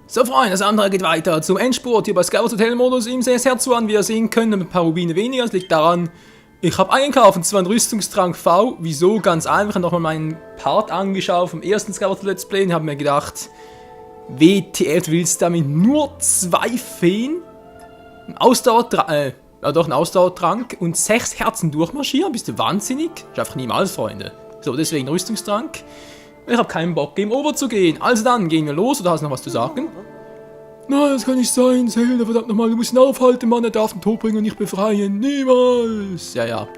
So Freunde, das andere geht weiter zum Endspurt hier bei Skyward Hotel Modus im CS1. Wie ihr sehen könnt, ein paar Rubine weniger. Das liegt daran, ich habe eingekauft, und zwar einen Rüstungstrank V. Wieso? Ganz einfach, ich habe nochmal meinen Part angeschaut vom ersten Skyward Let's Play und habe mir gedacht, WTF, du willst damit nur 2 Feen, ein Ausdauertrank und 6 Herzen durchmarschieren? Bist du wahnsinnig? Das ist einfach niemals, Freunde. So, deswegen Rüstungstrank. Ich habe keinen Bock, Game Over zu gehen. Also dann, gehen wir los, oder hast du noch was zu sagen? Nein, das kann nicht sein, Zelda, verdammt nochmal, du musst ihn aufhalten, Mann, er darf den Todbringer nicht befreien, niemals. Ja.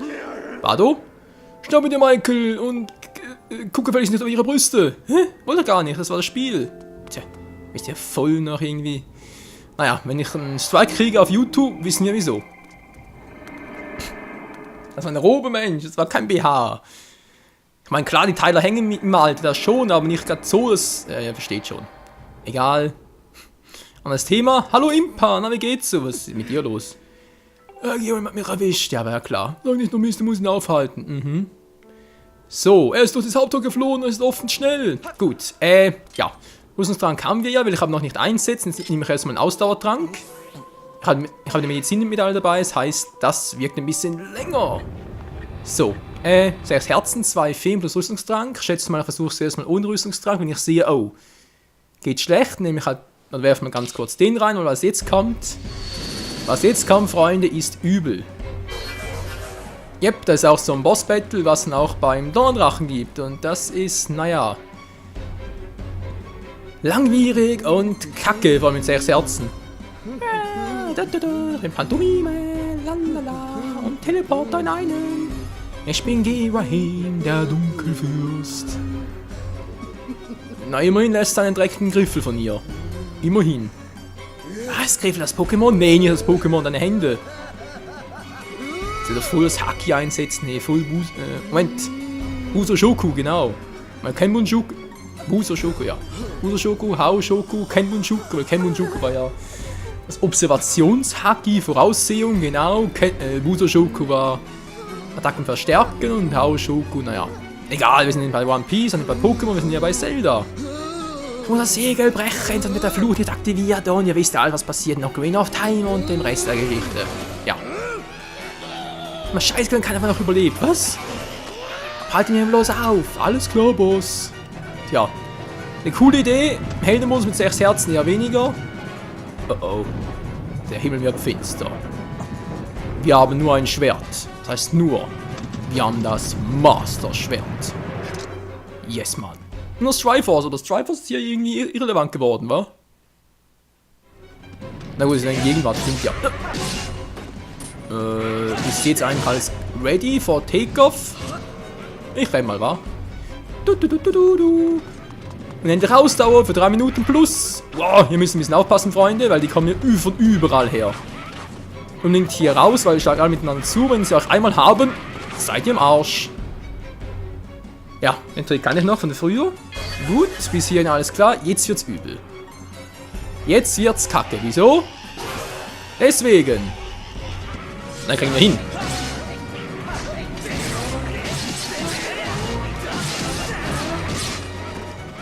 Bardo? Schnappe dir Michael und gucke vielleicht nicht auf ihre Brüste. Hä? Wollte gar nicht, das war das Spiel. Tja, ist ja voll noch irgendwie. Naja, wenn ich einen Strike kriege auf YouTube, wissen wir wieso. Das war eine Robe, Mensch, das war kein BH. Ich meine, klar, die Teile hängen im Alter, das schon, aber nicht gerade so, das... Ja, versteht schon. Egal. Und das Thema, hallo Impa, na wie geht's so? Was ist mit dir los? Jemand hat mich erwischt, ja, war ja klar. Sag nicht nur Mist, du musst ihn aufhalten. So, er ist durch das Haupttor geflohen, er ist offen schnell. Gut, ja. Rüstungstrank haben wir ja, weil ich habe noch nicht einsetzen. Jetzt nehme ich erstmal einen Ausdauertrank. Ich habe die Medizinmedaille dabei, das heißt, das wirkt ein bisschen länger. So, 6 Herzen, 2 Feen plus Rüstungstrank. Ich schätze mal, ich versuche es erstmal ohne Rüstungstrank. Wenn ich sehe, oh, geht schlecht, nehme ich halt, dann werfen wir ganz kurz den rein, weil was jetzt kommt, Freunde, ist übel. Yep, da ist auch so ein Boss-Battle, was es auch beim Dorndrachen gibt. Und das ist, naja, langwierig und kacke, vor allem mit 6 Herzen. Den Phantomime, lalala, und Teleporter in einen. Ich bin Ghirahim, der Dunkelfürst. Na, immerhin lässt er einen dreckigen Griffel von ihr. Immerhin. Was, Griffel, das Pokémon? Nee, nicht das Pokémon, deine Hände. Soll das voll das Haki einsetzen? Nee, voll Moment. Busoshoku, genau. Mein Kenbun-Shoku. Busoshoku, ja. Busoshoku, Hao-Shoku, Kenbun-Shoku. Kenbun-Shoku war ja das Observationshaki, Voraussehung, genau. Busoshoku war Attacken verstärken und Hao-Shoku, naja. Egal, wir sind nicht bei One Piece und nicht bei Pokémon, wir sind ja bei Zelda. Ich muss das Segel brechen, dann wird der Fluch nicht aktiviert und ihr wisst ja all, was passiert. Noch Green of Time und den Rest der Geschichte. Ja. Man scheiße, kann einfach noch überlebt. Was? Halt mir bloß auf. Alles klar, Boss. Tja. Eine coole Idee. Heldenmodus mit 6 Herzen eher weniger. Oh. Der Himmel wird finster. Wir haben nur ein Schwert. Das heißt nur, wir haben das Master-Schwert. Yes, Mann. Nur Striforce, oder Striforce ist hier irgendwie irrelevant geworden, wa? Na gut, ist in der Gegenwart, stimmt ja. Ist jetzt eigentlich alles ready for Takeoff? Ich renn mal, wa? Und endlich Ausdauer für 3 Minuten plus. Wow, hier müssen wir ein bisschen aufpassen, Freunde, weil die kommen hier von überall her. Unbedingt hier raus, weil ich schlage alle miteinander zu. Wenn sie euch einmal haben, seid ihr im Arsch. Ja, den Trick kann ich noch von früher. Gut, bis hierhin alles klar. Jetzt wird's übel. Jetzt wird's kacke. Wieso? Deswegen. Dann kriegen wir hin.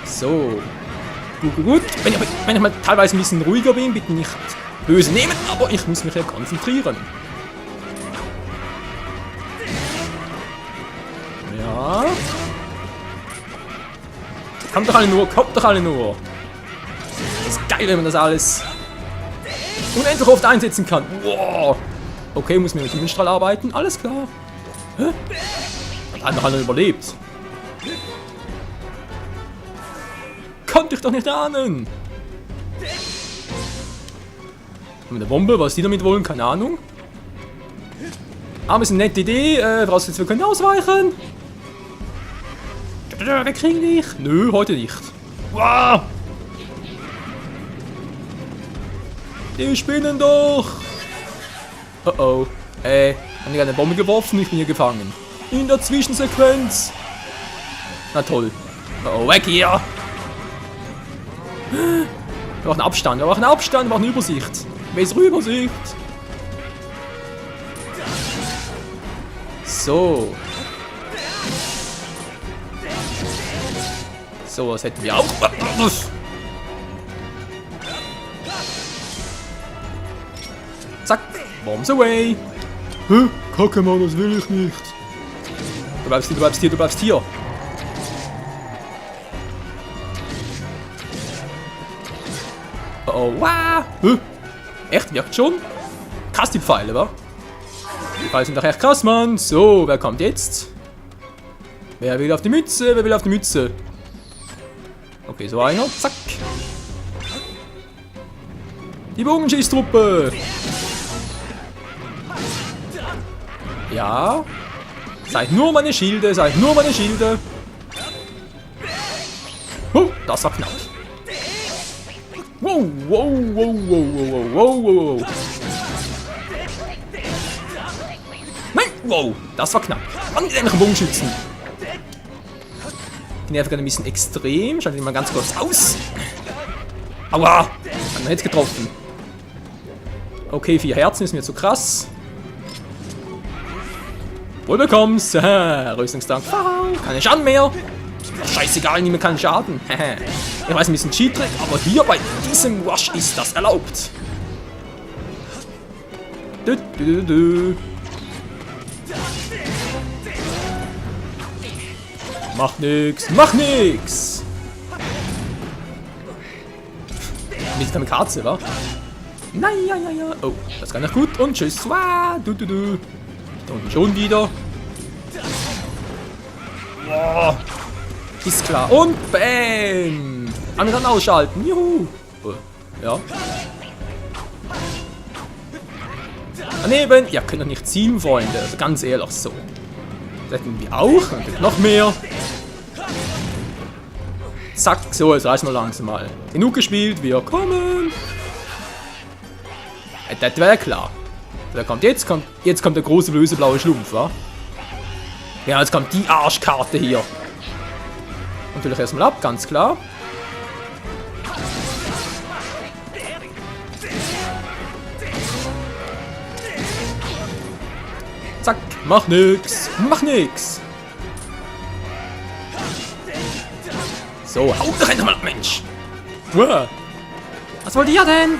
So. Gut. Wenn ich mal teilweise ein bisschen ruhiger bin, bitte nicht böse nehmen, aber ich muss mich ja konzentrieren. Ja. Kommt doch alle nur. Das ist geil, wenn man das alles unendlich oft einsetzen kann. Wow. Okay, muss mir mit dem Strahl arbeiten. Alles klar. Hä? Hat noch einer überlebt. Konnte ich doch nicht ahnen. Mit der Bombe, was die damit wollen, keine Ahnung. Aber ist eine nette Idee. Vorausgesetzt, wir können ausweichen. Wir kriegen dich. Nö, heute nicht. Wow. Die spinnen doch. Oh. Haben die eine Bombe geworfen? Ich bin hier gefangen. In der Zwischensequenz. Na toll. Oh, weg hier. Wir brauchen Abstand, wir brauchen eine Übersicht. Bessere Übersicht. So. So, was hätten wir auch. Zack. Bombs away. Hä? Kacke, Mann, das will ich nicht. Du bleibst hier, du bleibst hier, du bleibst hier. Oh, wow. Hä? Echt? Wirkt schon? Krass, die Pfeile, wa? Die Pfeile sind doch echt krass, Mann. So, wer kommt jetzt? Wer will auf die Mütze? Wer will auf die Mütze? Okay, so einer. Zack. Die Bogenschießtruppe. Ja. Seid nur meine Schilde, seid nur meine Schilde. Das war knapp. Wow, wow, wow, wow, wow, wow, wow. Nein, wow, das war knapp. Mann, die ähnlichen Bogenschützen. Die nerven gerade ein bisschen extrem. Schaut mal ganz kurz aus. Aua, hat man jetzt getroffen. Okay, 4 Herzen ist mir zu krass. Wohl bekommst. Rüstungstank. Keine Schaden mehr. Scheißegal, niemand kann Schaden. Ich weiß ein bisschen Cheat-Trick, aber hier bei diesem Rush ist das erlaubt. Macht nix, mach nix. Mit Kamikaze, wa? Nein, ja. Oh, das kann nicht gut. Und tschüss. Da unten schon wieder. Oh, ist klar. Und bam. Anderen ausschalten. Juhu. Ja. Daneben. Ihr könnt doch nicht ziehen, Freunde. Also ganz ehrlich so. Das hätten wir auch. Und noch mehr. Zack. So, jetzt reißen wir langsam mal. Genug gespielt. Wir kommen. Das wäre klar. Wer kommt jetzt? Jetzt kommt der große böse blaue Schlumpf, wa? Ja, jetzt kommt die Arschkarte hier. Natürlich erstmal ab, ganz klar. Zack, mach nix. Mach nix. So, haut doch einfach mal ab, Mensch. Uah. Was wollt ihr denn?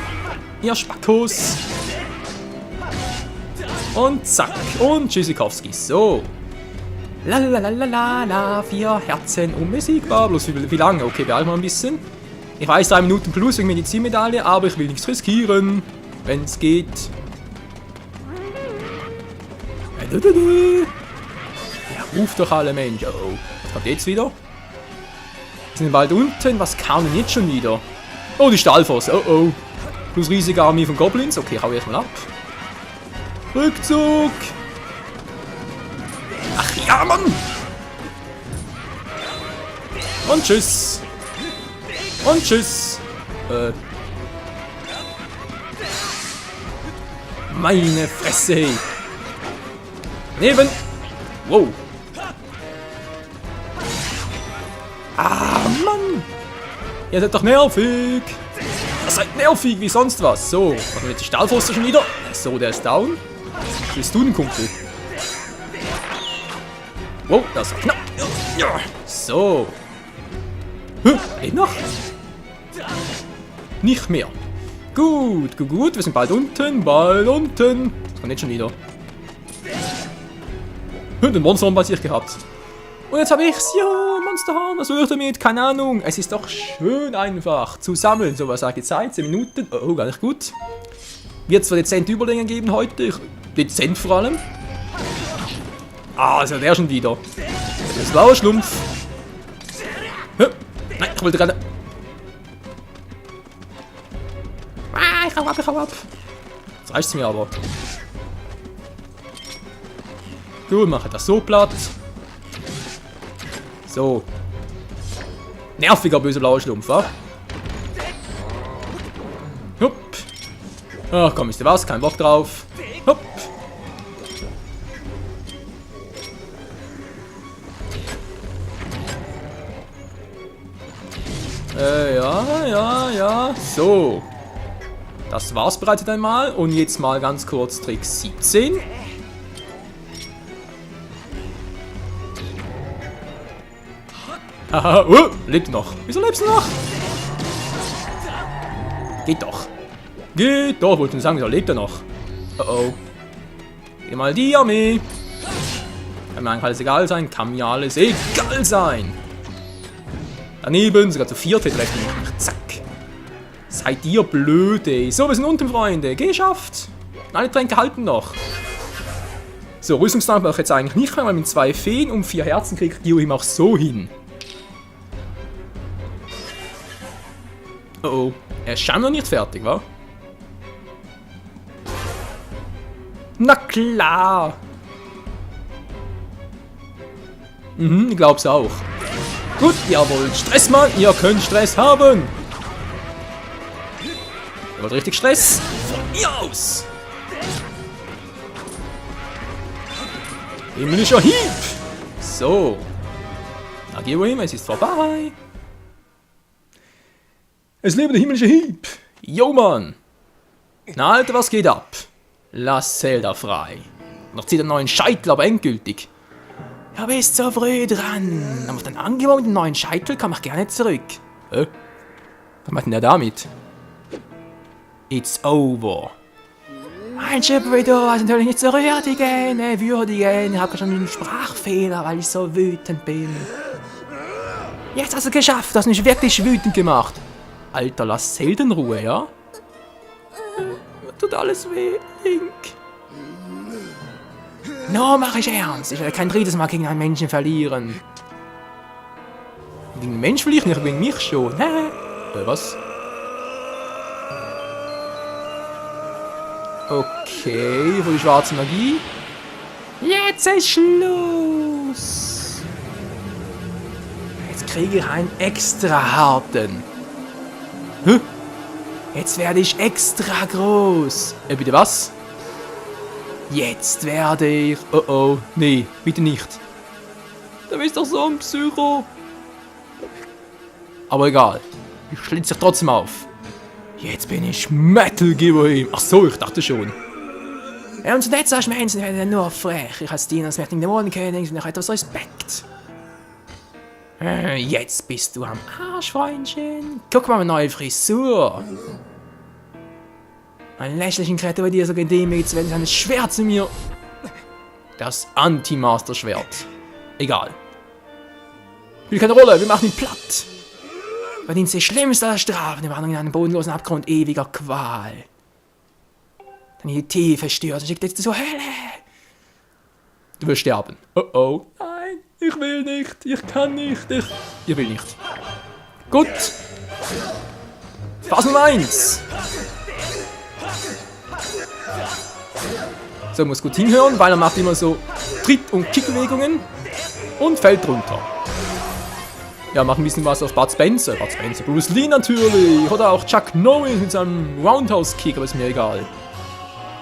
Ihr Spackos. Und zack. Und Tschüssikowski. So. Lalalala. 4 Herzen unbesiegbar. Bloß wie lange? Okay, behalten wir ein bisschen. Ich weiß 3 Minuten plus wegen Medizinmedaille, aber ich will nichts riskieren. Wenn es geht. Ja, ruft doch alle Menschen. Oh. Was kommt jetzt wieder? Wir sind bald unten. Was kam denn jetzt schon wieder? Oh, die Stahlfoss. Oh. Plus riesige Armee von Goblins. Okay, hau ich erstmal ab. Rückzug! Ach ja, Mann! Und tschüss! Und tschüss! Meine Fresse! Neben! Wow! Ah, Mann! Ihr seid doch nervig! Ihr seid nervig wie sonst was! So, machen wir jetzt die Stahlfoster schon wieder. So, der ist down. Was willst du denn, Kumpel? Wow, das war knapp. Ja, so. Lebt noch? Nicht mehr. Gut. Wir sind bald unten. Das kommt jetzt schon wieder. Den Monsterhorn bei sich gehabt. Und jetzt habe ich's. Ja, Monsterhorn. Was soll ich damit? Keine Ahnung. Es ist doch schön einfach zu sammeln. So, was sage ich Zeit? 10 Minuten. Oh, gar nicht gut. Wird es zwar dezent Überlänge geben heute. Dezent vor allem. Ah, ist ja der schon wieder. Das blaue Schlumpf. Nein, ich wollte gerade. Ah, ich hau ab. Jetzt reicht's mir aber. Gut, mache das so platt. So. Nerviger böser blauer Schlumpf, wa? Hup. Ach komm, wisst ihr was? Kein Bock drauf. Hup. Ja. So. Das war's bereits einmal. Und jetzt mal ganz kurz Trick 17. Haha, lebt noch. Wieso lebst du noch? Geht doch, wollte ich sagen, wieso lebt er noch? Oh oh. Wieder mal die Armee. Kann mir eigentlich alles egal sein. Kann mir alles egal sein. Daneben, sogar zu viert. Zack. Seid ihr blöd, ey. So, wir sind unten, Freunde. Geschafft. Alle Tränke halten noch. So, Rüstungstank brauche ich jetzt eigentlich nicht mehr, weil mit 2 Feen und 4 Herzen kriegt Gio ihm auch so hin. Oh oh. Er ist schon noch nicht fertig, wa? Na klar. Mhm, ich glaub's auch. Gut, jawohl. Stress, Mann. Ihr könnt Stress haben. Ihr wollt richtig Stress? Von mir aus. Himmlischer Hieb. So. Na, geh wohin, es ist vorbei. Es lebe der himmlische Hieb. Jo, Mann. Na, Alter, was geht ab? Lass Zelda frei. Noch zieht einen neuen Scheitel, aber endgültig. Ja, bist so früh dran. Aber auf den angewohnten neuen Scheitel kann ich gerne zurück. Hä? Was macht denn der damit? It's over. Mein Schöpfer, also natürlich nicht zu würdigen. Ich habe schon einen Sprachfehler, weil ich so wütend bin. Jetzt hast du es geschafft, du hast mich wirklich wütend gemacht. Alter, lass Zelda in Ruhe, ja? Mir tut alles weh, Link. No, mach ich ernst. Ich werde kein drittes Mal gegen einen Menschen verlieren. Gegen einen Menschen vielleicht nicht, gegen mich schon. Hä? Was? Okay, für die schwarze Magie. Jetzt ist Schluss. Jetzt kriege ich einen extra harten. Hä? Jetzt werde ich extra groß. Bitte was? Jetzt werde ich... Oh oh, nee, bitte nicht. Du bist doch so ein Psycho. Aber egal. Ich schlitze sich trotzdem auf. Jetzt bin ich Metal Gear. Ach so, ich dachte schon. Ja, und nicht sagst Menschen, ich werde nur frech. Ich als Diener des mächtigen Dämonenkönigs und ich etwas Respekt. Jetzt bist du am Arsch, Freundchen. Guck mal, meine neue Frisur. Ein lächerlichen Kreatur, die so gedemütigt werden, ist ein Schwert zu mir. Das Anti-Master-Schwert. Egal. Spielt keine Rolle, wir machen ihn platt. Verdient die schlimmste aller Strafen, die Warnung in einen bodenlosen Abgrund ewiger Qual. Deine Tiefe stört und schickt jetzt zur Hölle. Du wirst sterben. Oh oh. Nein, ich will nicht, ich kann nicht, ich will nicht. Gut. Phase Nummer 1. So, muss gut hinhören, weil er macht immer so Tritt- und Kickbewegungen und fällt runter. Ja, macht ein bisschen was auf Bud Spencer. Bud Spencer, Bruce Lee natürlich. Oder auch Chuck Norris mit seinem Roundhouse-Kick, aber ist mir egal.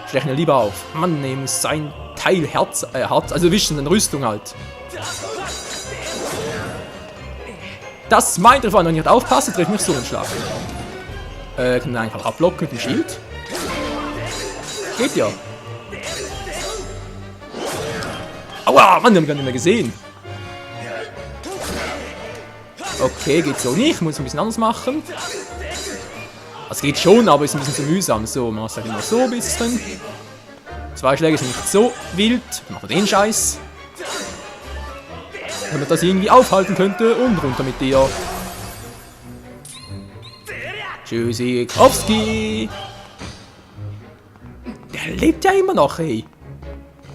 Stechen wir lieber auf. Mann, nehmen sein Teil Herz, also wischen, seine Rüstung halt. Das meint er vorhin, wenn ich nicht aufpasse, trifft mich so einen Schlag. Kann man einfach abblocken mit dem Schild. Geht ja. Aua, Mann, den haben wir gar nicht mehr gesehen. Okay, geht so nicht. Muss ein bisschen anders machen. Es geht schon, aber ist ein bisschen zu mühsam. So, man macht halt immer so ein bisschen. 2 Schläge sind nicht so wild. Dann machen wir den Scheiß. Wenn man das irgendwie aufhalten könnte. Und runter mit dir. Tschüssikowski. Der lebt ja immer noch, ey.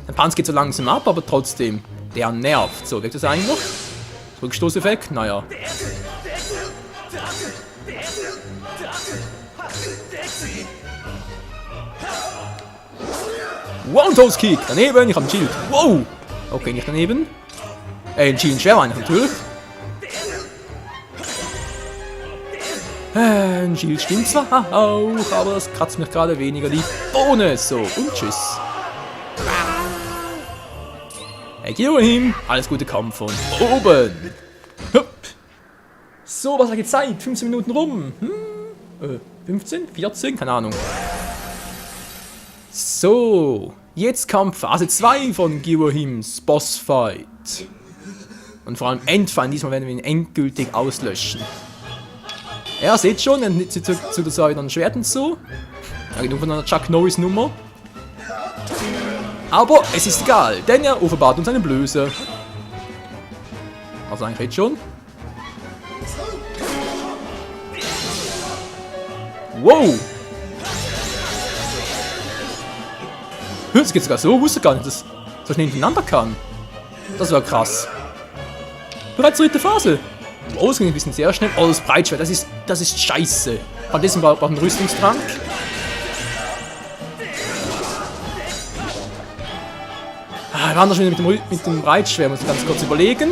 Der Panzer geht so langsam ab, aber trotzdem. Der nervt. So, wirkt das eigentlich noch? Rückstoßeffekt? Naja. One-Toes-Kick! Daneben, ich hab ein Schild. Wow! Okay, nicht daneben. Ein Schild schwer eigentlich natürlich. Ein Schild stimmt zwar auch, aber das kratzt mich gerade weniger die Bohne. So, und tschüss. Hey, geh hin. Alles Gute kommt von oben. Hup. So, was hat jetzt Zeit? 15 Minuten rum. 15? 14? Keine Ahnung. So, jetzt kommt Phase 2 von Gyrohims Bossfight. Und vor allem Endfeind. Diesmal werden wir ihn endgültig auslöschen. Ja, seht schon, er nimmt zu der Seite ein Schwert und so. Er geht nur von einer Chuck Norris Nummer. Aber es ist egal, denn er offenbart uns eine Blöße. Also eigentlich jetzt schon. Wow! Das geht sogar so, ich wusste gar nicht, dass so schnell hintereinander kann. Das war krass. Bereits dritte Phase. Oh, es ging ein bisschen sehr schnell. Oh, das Breitschwert, das ist scheiße. Von diesem braucht einen Rüstungstrank. Wir waren da schon wieder mit dem Breitschwert, muss ich ganz kurz überlegen.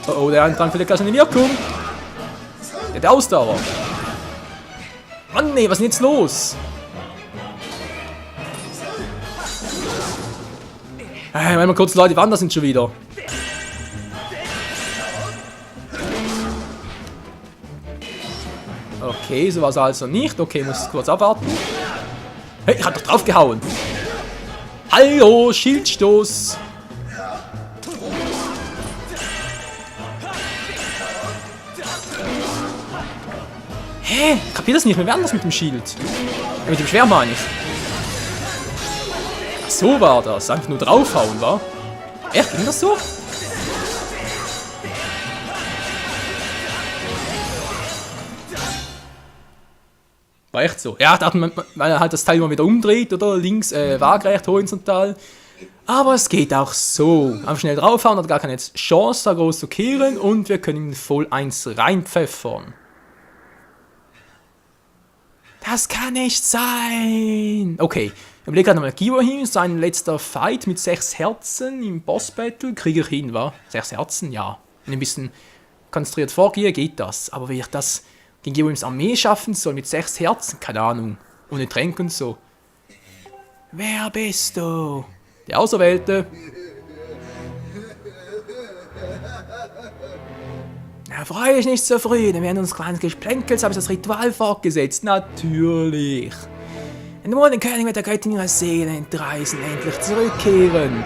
Oh, der Trank vielleicht gar nicht in Wirkung. Der hat Ausdauer. Mann, nee, was ist denn jetzt los? Mal kurz, Leute, die Wander sind schon wieder. Okay, so war es also nicht. Okay, muss kurz abwarten. Hey, ich hab doch drauf gehauen. Hallo, Schildstoß. Hä? Kapier das nicht? Wir werden das mit dem Schild. Mit dem Schwert meine ich. Ach, so war das. Einfach nur draufhauen, wa? Echt? Ging das so? War echt so. Ja, weil er halt das Teil immer wieder umdreht, oder? Links, waagerecht, horizontal. Aber es geht auch so. Einfach schnell draufhauen, hat gar keine Chance, da groß zu kehren. Und wir können ihm voll eins reinpfeffern. Das kann nicht sein! Okay, ich überlege gerade nochmal, Giverhim, sein letzter Fight mit 6 Herzen im Boss-Battle, kriege ich hin, wa? 6 Herzen, ja. Wenn ich ein bisschen konzentriert vorgehe, geht das. Aber wie ich das gegen Giverhims Armee schaffen soll, mit 6 Herzen, keine Ahnung. Ohne Tränke und so. Wer bist du? Der Auserwählte. Ja, freue dich nicht so früh, denn während unseres kleinen Gesplenkels habe ich das Ritual fortgesetzt. Natürlich. Denn nur den König mit der Göttin ihrer Seele entreißen, endlich zurückkehren.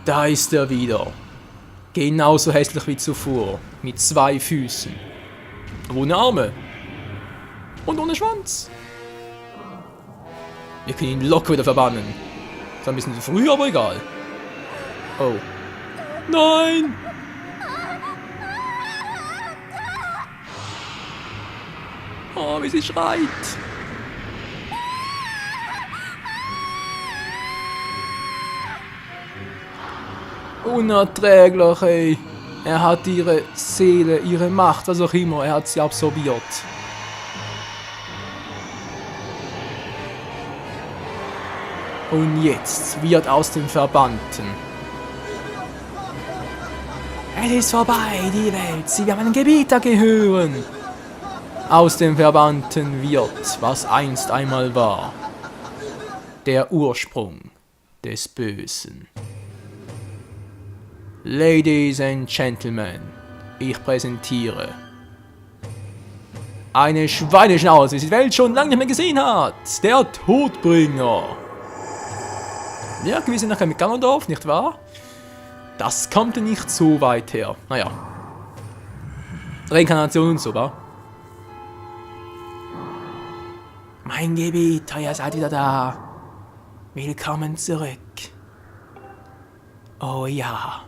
Da ist er wieder. Genauso hässlich wie zuvor. Mit 2 Füßen. Ohne Arme. Und ohne Schwanz. Wir können ihn locker wieder verbannen. Ist ein bisschen zu früh, aber egal. Oh. Nein! Oh, wie sie schreit. Unerträglich, ey. Er hat ihre Seele, ihre Macht, was auch immer, er hat sie absorbiert. Und jetzt wird aus dem Verbannten. Es ist vorbei, die Welt, sie werden einem Gebieter gehören. Aus dem Verbannten wird, was einst einmal war. Der Ursprung des Bösen. Ladies and Gentlemen, ich präsentiere eine Schweineschnauze, wie sie die Welt schon lange nicht mehr gesehen hat. Der Todbringer. Ja, wir sind nachher mit Ganondorf, nicht wahr? Das kommt nicht so weit her. Naja. Reinkarnation und so, wa? Mein Gebieter, ihr seid wieder da. Willkommen zurück. Oh ja.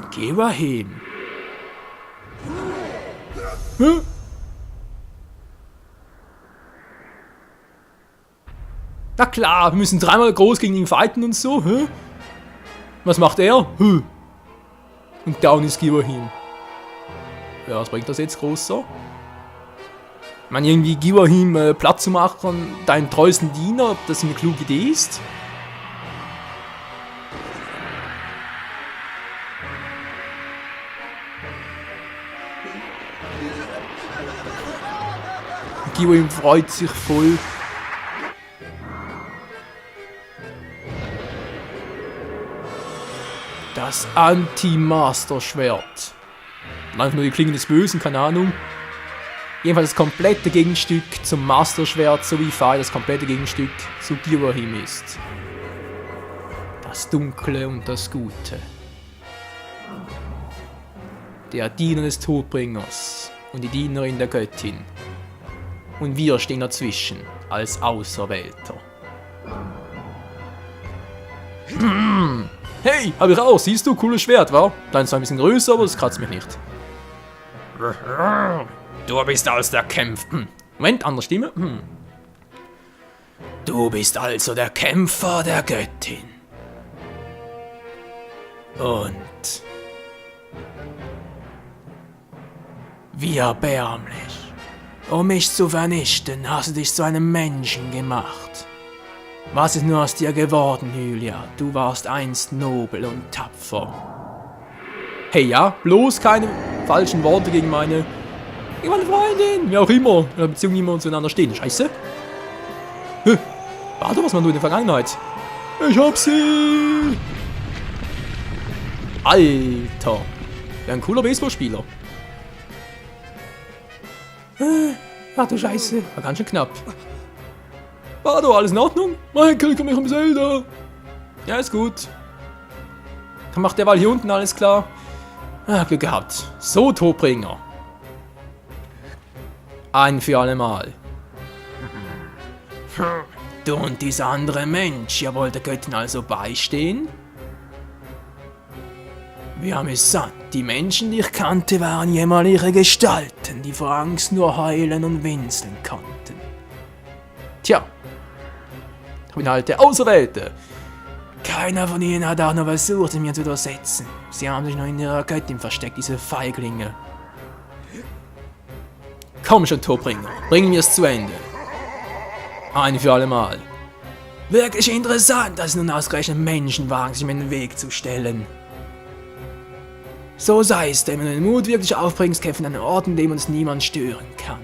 Geh mal hin. Hä? Na klar, wir müssen 3-mal groß gegen ihn fighten und so. Hä? Was macht er? Hä? Und down ist Giverhim. Ja, was bringt das jetzt groß so? Ich meine, irgendwie Giverhim platt zu machen, deinen treuesten Diener, ob das eine kluge Idee ist? Giverhim freut sich voll. Das Anti-Master-Schwert. Einfach nur die Klinge des Bösen, keine Ahnung. Jedenfalls das komplette Gegenstück zum Master-Schwert, so wie Fire das komplette Gegenstück zu Girahim ist. Das Dunkle und das Gute. Der Diener des Todbringers und die Dienerin der Göttin. Und wir stehen dazwischen als Auserwählter. Hey, hab ich auch. Siehst du, cooles Schwert, wa? Dein ist zwar ein bisschen größer, aber das kratzt mich nicht. Du bist also der Kämpfer. Moment, andere Stimme. Du bist also der Kämpfer der Göttin. Und wie erbärmlich. Um mich zu vernichten, hast du dich zu einem Menschen gemacht. Was ist nur aus dir geworden, Hylia? Du warst einst nobel und tapfer. Hey, ja, bloß keine falschen Worte gegen meine Freundin, wie auch immer, in einer Beziehung niemand zueinander stehen. Scheiße. Warte, was man tut in der Vergangenheit. Ich hab sie! Alter. Wäre ein cooler Baseballspieler. Ach du Scheiße. War ganz schön knapp. Bardo, alles in Ordnung? Michael, komm ich um Zelda. Ja, ist gut. Dann macht der Ball hier unten, alles klar. Ah, Glück gehabt. So, Todbringer. Ein für alle Mal. Du und dieser andere Mensch, ihr wollt der Göttin also beistehen? Wie amüsant. Die Menschen, die ich kannte, waren jämmerliche Gestalten, die vor Angst nur heulen und winseln konnten. Tja. Ich bin halt der Auserwählte. Keiner von ihnen hat auch noch versucht, mir zu durchsetzen. Sie haben sich noch in ihrer Göttin versteckt, diese Feiglinge. Komm schon, Todbringer, bringen wir es zu Ende. Ein für alle Mal. Wirklich interessant, dass nun ausgerechnet Menschen wagen, sich mir in den Weg zu stellen. So sei es, denn wenn du den Mut wirklich aufbringst, kämpfen an einem Ort, in dem uns niemand stören kann.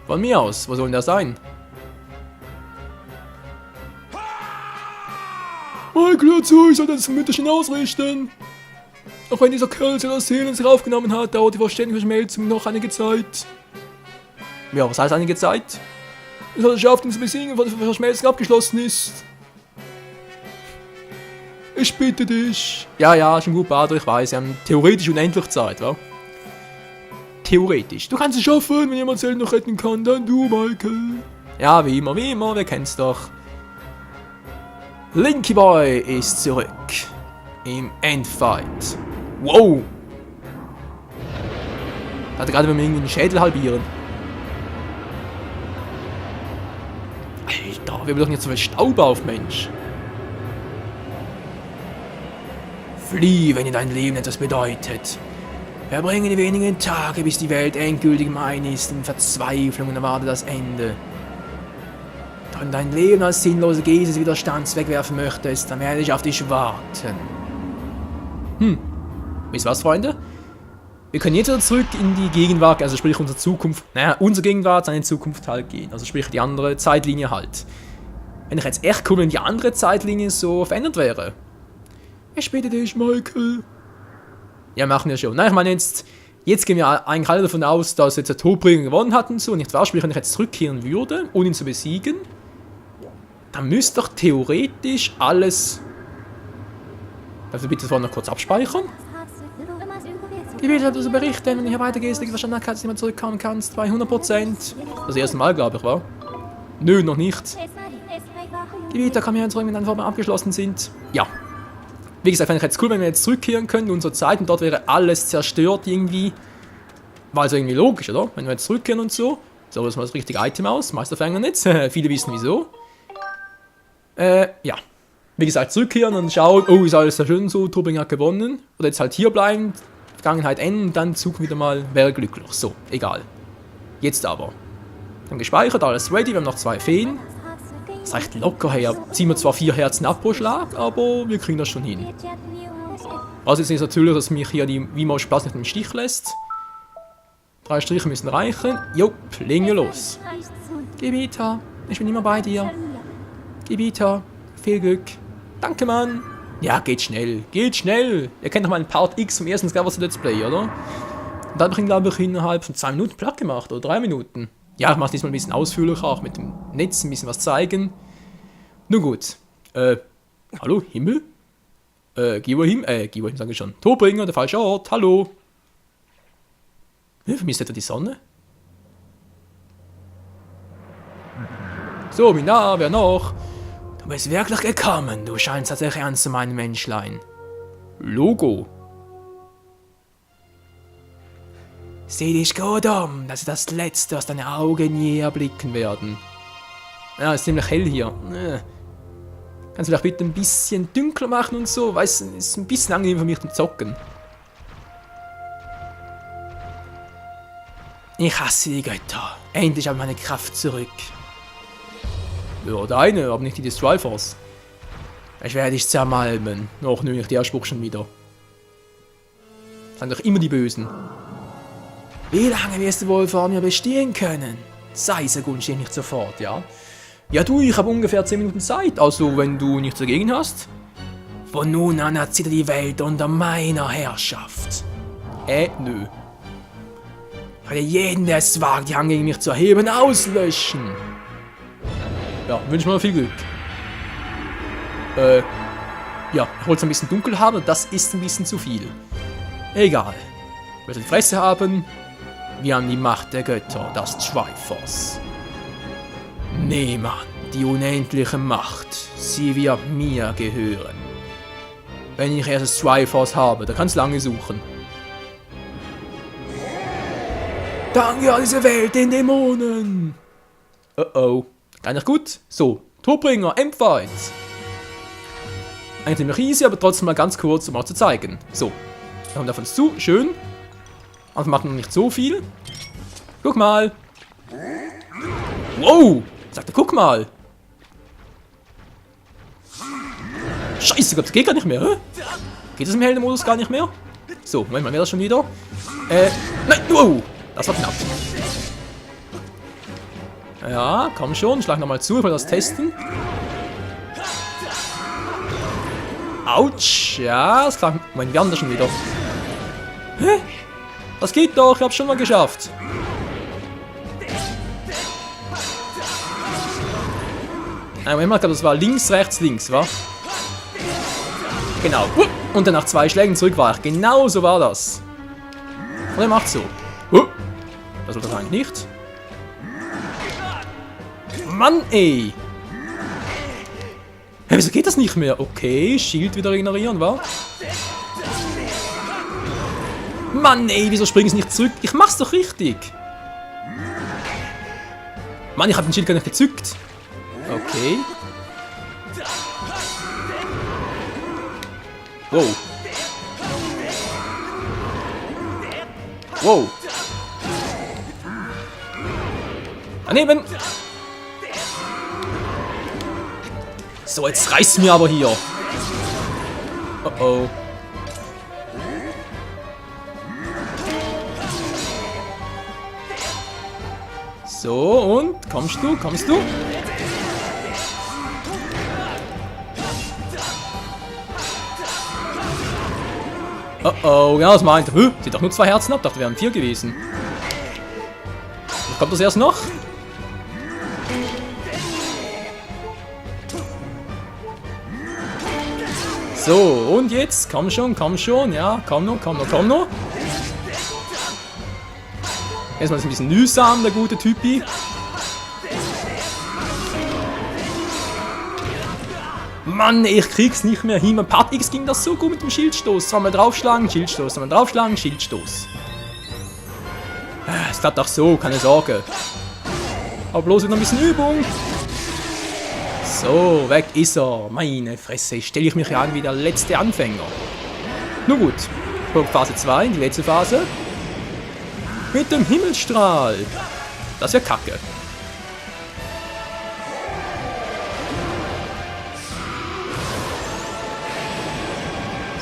Von mir aus, wo soll denn der sein? Michael, hör zu, ich soll das Mütterchen ausrichten. Auch wenn dieser Kerl seine Seele in sich aufgenommen hat, dauert die vollständige Verschmelzung noch einige Zeit. Ja, was heißt einige Zeit? Es hat es geschafft, ihn zu besiegen, bevor die Verschmelzung abgeschlossen ist. Ich bitte dich. Ja, schon gut, Bader, ich weiß, wir haben theoretisch unendlich Zeit, wa? Theoretisch. Du kannst es schaffen, wenn jemand Zelda noch retten kann, dann du, Michael. Ja, wie immer, wir kennen's doch. Linky Boy ist zurück. Im Endfight. Wow! Hat er gerade wenn wir irgendwie den Schädel halbieren. Alter, wir haben doch nicht so viel Staub auf, Mensch. Flieh, wenn dir dein Leben etwas bedeutet. Verbringe die wenigen Tage, bis die Welt endgültig mein ist, in Verzweiflung und erwarte das Ende. Doch wenn dein Leben als sinnlose Geste des Widerstands wegwerfen möchtest, dann werde ich auf dich warten. Wisst ihr was, Freunde? Wir können jetzt wieder zurück in die Gegenwart, also sprich unsere Zukunft, unsere Gegenwart, seine Zukunft halt gehen. Also sprich die andere Zeitlinie halt. Wenn ich jetzt echt cool, wenn die andere Zeitlinie so verändert wäre. Ich bitte dich, Michael. Ja, machen wir schon. Nein, ich meine jetzt gehen wir eigentlich alle davon aus, dass jetzt der Todbringer gewonnen hat und so. Nicht wahr? Sprich, wenn ich jetzt zurückkehren würde, ohne ihn zu besiegen, dann müsste doch theoretisch alles... Darf ich bitte vorhin noch kurz abspeichern? Ich will dir so berichten, wenn du hier weitergehst, die Wahrscheinlichkeit, dass du nicht mehr zurückkommen kannst, bei 100%. Das erste Mal, glaube ich, war? Nö, noch nicht. Die Vita kann mir zurück, wenn dann Formen abgeschlossen sind. Ja. Wie gesagt, fände ich jetzt cool, wenn wir jetzt zurückkehren können in unsere Zeit und dort wäre alles zerstört irgendwie. War also irgendwie logisch, oder? Wenn wir jetzt zurückkehren und so. So, das mal das richtige Item aus. Meisterfänger nicht. Viele wissen wieso. Ja. Wie gesagt, zurückkehren und schauen, oh, ist alles sehr schön so, Todbringer hat gewonnen. Oder jetzt halt hier bleiben, Vergangenheit enden und dann Zug wieder mal, wäre glücklich. So, egal. Jetzt aber. Dann gespeichert, alles ready, wir haben noch 2 Feen. Das reicht locker her. Ziehen wir zwar 4 Herzen ab pro Schlag, aber wir kriegen das schon hin. Also jetzt ist natürlich, dass mich hier die Wimosh Platz nicht im Stich lässt. 3 Striche müssen reichen. Jupp, legen wir los. Gebita, ich bin immer bei dir. Gebita, viel Glück. Danke, Mann. Ja, geht schnell. Geht schnell. Ihr kennt doch mal einen Part X vom ersten Skyward Let's Play, oder? Und da habe ich ihn, glaube ich, innerhalb von 2 Minuten platt gemacht. Oder 3 Minuten. Ja, ich mache es diesmal ein bisschen ausführlicher, auch mit dem Netz ein bisschen was zeigen. Nun gut. Hallo, Himmel? Giwahim sage ich schon. Torbringer, der falsche Ort. Hallo. Vermisst etwa die Sonne? So, Mina, wer noch? Du bist wirklich gekommen. Du scheinst tatsächlich ernst zu meinem Menschlein. Logo. Sieh dich gut um. Das ist das Letzte, was deine Augen je erblicken werden. Ja, ist ziemlich hell hier. Kannst du vielleicht bitte ein bisschen dunkler machen und so? Weißt du, ist ein bisschen angenehm für mich zum Zocken. Ich hasse die Götter. Endlich habe ich meine Kraft zurück. Ja, deine, aber nicht die des Triforce. Ich werde dich zermalmen. Och, nö, der Spruch schon wieder. Das sind doch immer die Bösen. Wie lange wirst du wohl vor mir bestehen können? Sei so gut, stehe nicht sofort, ja? Ja du, ich habe ungefähr 10 Minuten Zeit, also wenn du nichts dagegen hast. Von nun an erzittert die Welt unter meiner Herrschaft. Nö. Ich werde jeden, der es wagt, die Hand gegen mich zu erheben, auslöschen. Ja, wünsche mir viel Glück. Ja, ich wollte es ein bisschen dunkel haben, das ist ein bisschen zu viel. Egal. Ich werde die Fresse haben. Wir haben die Macht der Götter, das Triforce. Nehm an, die unendliche Macht, sie wird mir gehören. Wenn ich erst das Triforce habe, dann kannst du lange suchen. Danke an diese Welt, den Dämonen! Oh. Gar nicht gut. So, Torbringer, M-Fight. Eigentlich ziemlich easy, aber trotzdem mal ganz kurz, um auch zu zeigen. So, da kommt auf uns zu, schön. Aber macht noch nicht so viel. Guck mal. Wow, sagt er, guck mal. Scheiße Gott, das geht gar nicht mehr, hä? Geht das im Heldenmodus gar nicht mehr? So, Moment mal, wäre das schon wieder? Nein, wow, das war knapp. Ja, komm schon, schlag nochmal zu, ich will das testen. Autsch, ja, das klang. Moment, wir haben das schon wieder. Hä? Das geht doch, ich hab's schon mal geschafft. Moment mal, ich glaube, das war links, rechts, links, wa? Genau. Und dann nach 2 Schlägen zurück war ich. Genau so war das. Und er macht so. Das wird das eigentlich nicht. Mann, ey! Hey, wieso geht das nicht mehr? Okay, Schild wieder regenerieren, wa? Mann, ey, wieso springen sie nicht zurück? Ich mach's doch richtig! Mann, ich hab den Schild gar nicht gezückt. Okay. Wow. Wow. Daneben! So, jetzt reißt mir aber hier. Oh oh. So, und? Kommst du? Kommst du? Oh oh, ja, das meint. Sieht doch nur 2 Herzen ab. Dachte, wir wären 4 gewesen. Kommt das erst noch? So, und jetzt? Komm schon, ja, komm noch. Erstmal ist ein bisschen mühsam, der gute Typi. Mann, ich krieg's nicht mehr hin. Beim Part X ging das so gut mit dem Schildstoß. Zweimal draufschlagen, Schildstoß, zweimal draufschlagen, Schildstoß. Es klappt auch so, keine Sorge. Aber bloß wieder ein bisschen Übung. So, weg ist er. Meine Fresse, stelle ich mich ja an wie der letzte Anfänger. Nun gut, Phase 2, die letzte Phase. Mit dem Himmelstrahl. Das wäre kacke.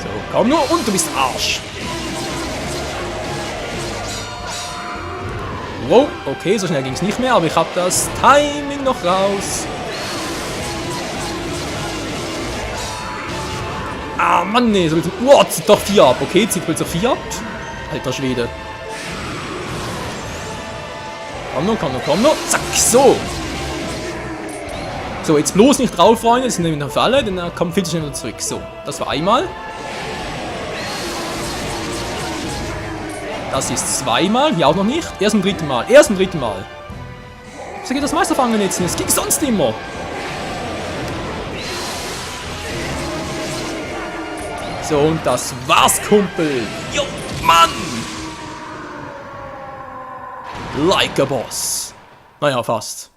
So, komm nur und du bist Arsch. Wow, okay, so schnell ging es nicht mehr, aber ich habe das Timing noch raus. Ah, Mann, nee. So zieht doch 4 ab. Okay, zieht plötzlich 4 ab. Alter Schwede. Komm nur. Zack, so. So, jetzt bloß nicht drauf, Freunde. Das sind nämlich noch alle, denn er kommt viel zu schnell wieder zurück. So, das war einmal. Das ist zweimal. Hier auch noch nicht. Erst ein dritten Mal. So geht das Meisterfangen jetzt nicht. Das ging sonst immer. So, und das war's, Kumpel. Jo, Mann. Like a Boss. Naja, fast.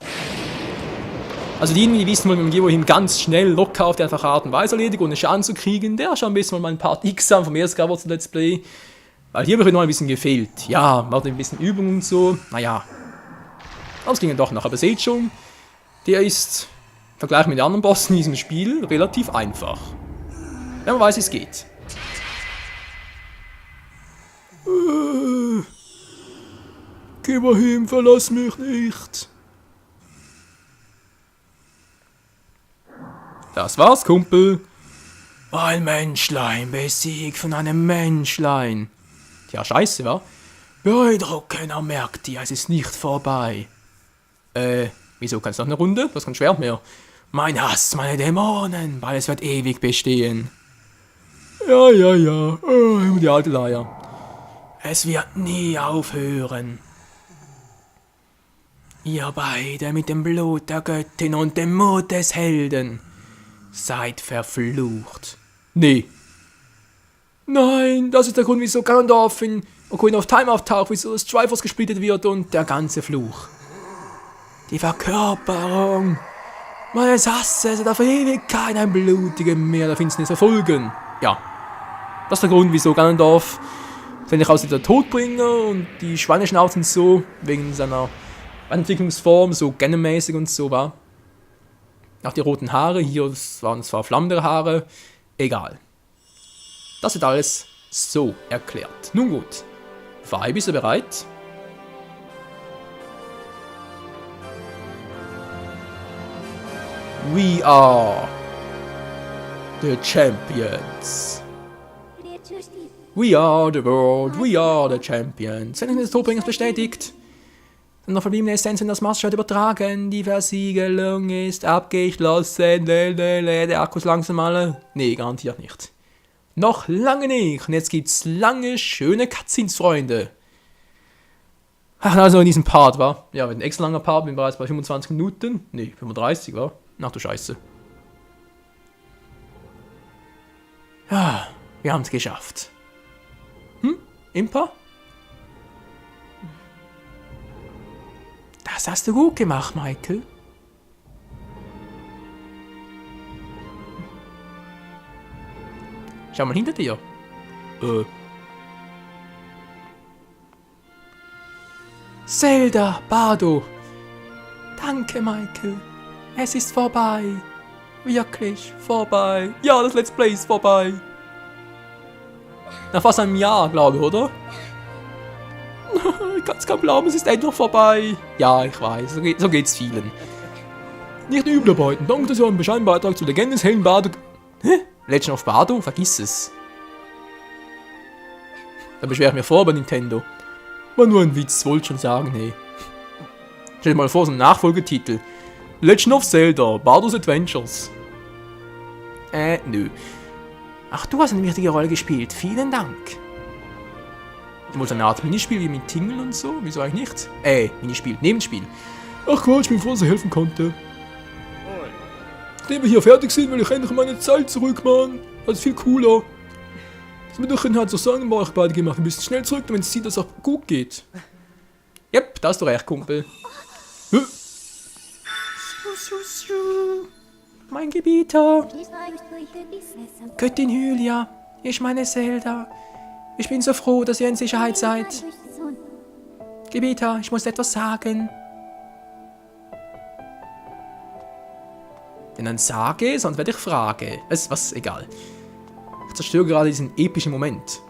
Also diejenigen, die wissen, wie man ihn ganz schnell, locker auf die einfache Art und Weise erledigt, ohne Schaden zu kriegen, der schon ein bisschen mal ein Part X haben vom ersten Cover Let's Play. Weil hier habe ich noch ein bisschen gefehlt. Ja, macht ein bisschen Übung und so. Naja. Aber es ging dann doch noch. Aber seht schon, der ist, im Vergleich mit den anderen Bossen in diesem Spiel, relativ einfach. Wenn man weiß, wie es geht. Geh mal hin, verlass mich nicht. Das war's, Kumpel. Ein Menschlein besiegt von einem Menschlein. Ja, scheiße, wa? Beeindruckender merkt ihr, es ist nicht vorbei. Wieso kannst du noch eine Runde? Das ist kein Schwert mehr. Mein Hass, meine Dämonen, weil es wird ewig bestehen. Ja, immer die alte Leier. Es wird nie aufhören. Ihr beide mit dem Blut der Göttin und dem Mut des Helden seid verflucht. Nee. Nein, das ist der Grund, wieso Ganondorf in Ocarina of Time auftaucht, wieso das Triforce gesplittet wird und der ganze Fluch. Die Verkörperung meines Hasses wird auf Ewigkeit ein blutiges Meer der Finsternis verfolgen. Ja, das ist der Grund, wieso Ganondorf sich aus der Todbringer und die Schweineschnauze und so, wegen seiner Entwicklungsform, so Ganon-mäßig und so war. Auch die roten Haare, hier waren zwar flammende Haare, egal. Das wird alles so erklärt. Nun gut. Vibe, bist du bereit? We are the champions. We are the world, we are the champions. Wenn des Todbringers bestätigt. Dann noch verbliebene Essenzen in das Masterschwert übertragen. Die Versiegelung ist abgeschlossen. Der Akku ist langsam alle. Nee, garantiert nicht. Noch lange nicht. Und jetzt gibt's lange, schöne Cutscenes, Freunde. Ach, also in diesem Part, war. Ja, ein extra langer Part. Bin bereits bei 25 Minuten. Nee, 35, war. Ach du Scheiße. Ja, wir haben's geschafft. Impa? Das hast du gut gemacht, Michael. Schau mal hinter dir. Zelda, Bardo. Danke, Michael. Es ist vorbei. Wirklich vorbei. Ja, das Let's Play ist vorbei. Nach fast einem Jahr, glaube ich, oder? Ich kann es kaum glauben, es ist endlich vorbei. Ja, ich weiß, so geht's vielen. Nicht übel arbeiten. Danke, dass ihr einen bescheidenen Beitrag zu Legenden des hellen Bardo... Hä? Legend of Bardo? Vergiss es. Da beschwere ich mich vor bei Nintendo. War nur ein Witz, wollte schon sagen, hey. Stell dir mal vor, so ein Nachfolgetitel. Legend of Zelda, Bardo's Adventures. Nö. Ach, du hast eine wichtige Rolle gespielt. Vielen Dank. Wohl so eine Art Minispiel wie mit Tingle und so? Wieso eigentlich nicht? Minispiel, Nebenspiel. Ach Quatsch, ich bin froh, dass ich helfen konnte. Nachdem wir hier fertig sind, will ich endlich meine Zeit zurück, Mann. Das ist viel cooler. Das mit euch halt so sagen, war ich beide gemacht. Ein bisschen schnell zurück, damit es sieht, dass es auch gut geht. Yep, da hast du recht, Kumpel. Mein Gebieter. Göttin Hylia, ich meine Zelda. Ich bin so froh, dass ihr in Sicherheit seid. Gebieter, ich muss etwas sagen. Denn dann sage, sonst werde ich frage. Was? Egal. Ich zerstöre gerade diesen epischen Moment.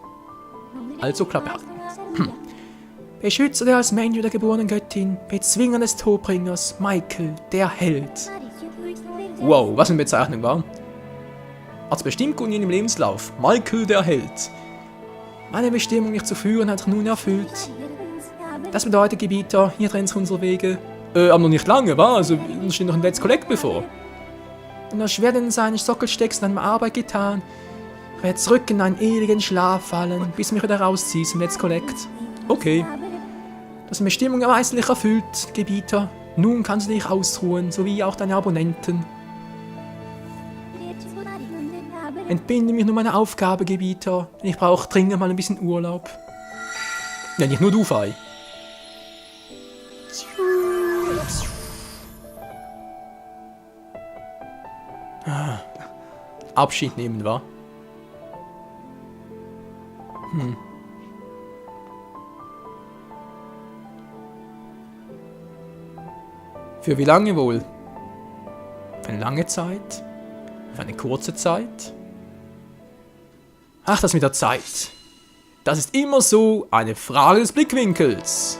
Also Klappe. Beschützer als Mensch der geborenen Göttin, Bezwinger des Todbringers, Michael, der Held. Wow, was eine Bezeichnung war. Hat's bestimmt gut in ihrem Lebenslauf. Michael der Held. Meine Bestimmung, mich zu führen, hat sich nun erfüllt. Das bedeutet, Gebieter, hier trennen sich unsere Wege. Aber noch nicht lange, wa? Also, uns steht noch ein Let's Collect bevor. Und das schwer denn seine Sockelstecks an meiner Arbeit getan. Ich werde zurück in einen ewigen Schlaf fallen, bis du mich wieder rausziehst im Let's Collect. Okay. Das ist Bestimmung erweislich erfüllt, Gebieter. Nun kannst du dich ausruhen, sowie auch deine Abonnenten. Entbinde mich nur meiner Aufgabe, Gebieter. Ich brauche dringend mal ein bisschen Urlaub. Ja, nicht nur du, Fei. Abschied nehmen, wa? Für wie lange wohl? Für eine lange Zeit? Für eine kurze Zeit? Ach, das mit der Zeit. Das ist immer so eine Frage des Blickwinkels.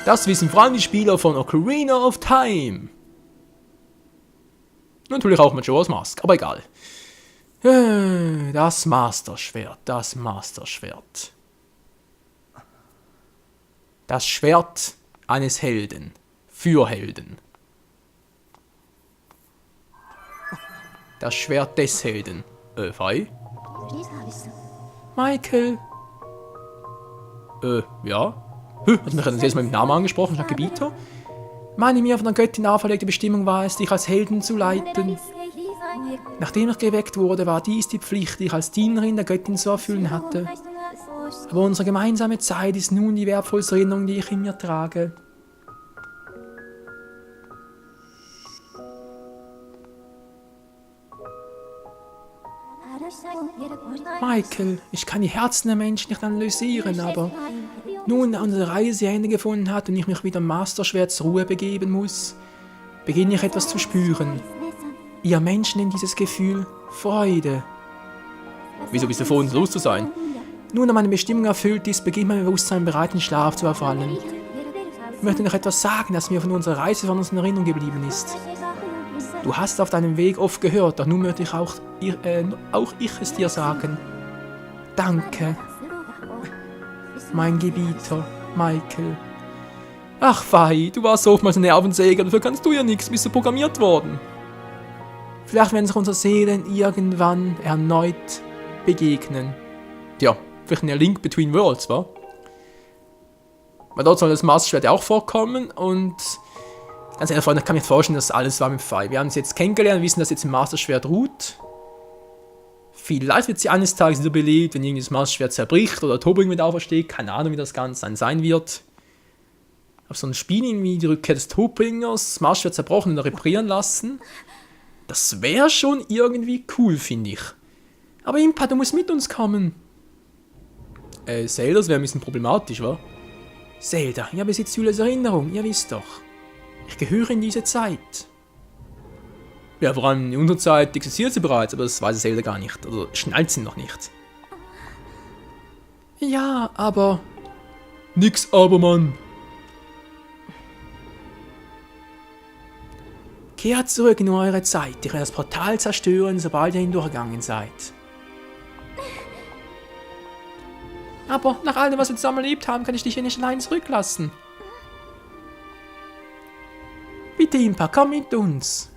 Das wissen vor allem die Spieler von Ocarina of Time. Natürlich auch Majora's Mask, aber egal. Das Master-Schwert, das Master-Schwert. Das Schwert eines Helden. Für Helden. Das Schwert des Helden. Fei? Michael. Ja? Hat mich jetzt mal mit dem Namen angesprochen, statt Gebieter? Meine mir von der Göttin auferlegte Bestimmung war es, dich als Helden zu leiten. Nachdem ich geweckt wurde, war dies die Pflicht, die ich als Dienerin der Göttin zu erfüllen hatte. Aber unsere gemeinsame Zeit ist nun die wertvollste Erinnerung, die ich in mir trage. Michael, ich kann die Herzen der Menschen nicht analysieren, aber nun, da unsere Reise Ende gefunden hat und ich mich wieder am Masterschwert zur Ruhe begeben muss, beginne ich etwas zu spüren. Ihr Menschen in dieses Gefühl Freude. Wieso bist du vor uns los zu sein? Nun, da meine Bestimmung erfüllt ist, beginnt mein Bewusstsein bereit, in Schlaf zu erfallen. Ich möchte noch etwas sagen, das mir von unserer Reise von uns in Erinnerung geblieben ist. Du hast auf deinem Weg oft gehört, doch nun möchte ich auch ich es dir sagen. Danke, mein Gebieter, Michael. Ach, Fei, du warst oftmals ein Nervensäger, dafür kannst du ja nichts, bist du programmiert worden. Vielleicht werden sich unsere Seelen irgendwann erneut begegnen. Ja, vielleicht ein Link between worlds, wa? Weil dort soll das Masterschwert ja auch vorkommen und ganz ehrlich, Freunde, ich kann mir vorstellen, dass alles war mit Fei. Wir haben sie jetzt kennengelernt, wissen, dass jetzt ein Masterschwert ruht. Vielleicht wird sie eines Tages wieder belebt, wenn irgendwie das Masterschwert zerbricht oder Tobing mit aufersteht. Keine Ahnung, wie das Ganze dann sein wird. Auf so ein Spiel irgendwie die Rückkehr des Tobingers, das Masterschwert zerbrochen und reparieren lassen. Das wäre schon irgendwie cool, finde ich. Aber Impa, du musst mit uns kommen. Zelda, das wäre ein bisschen problematisch, wa? Zelda, ihr besitzt Julias Erinnerung, ihr wisst doch. Ich gehöre in diese Zeit. Ja, vor allem in unserer Zeit existiert sie bereits, aber das weiß Zelda gar nicht. Also schnallt sie noch nicht. Ja, aber... Nix aber, Mann. Kehrt zurück in eure Zeit. Ich werde das Portal zerstören, sobald ihr hindurchgegangen seid. Aber nach all dem, was wir zusammen erlebt haben, kann ich dich hier nicht allein zurücklassen. Bitte, Impa, komm mit uns.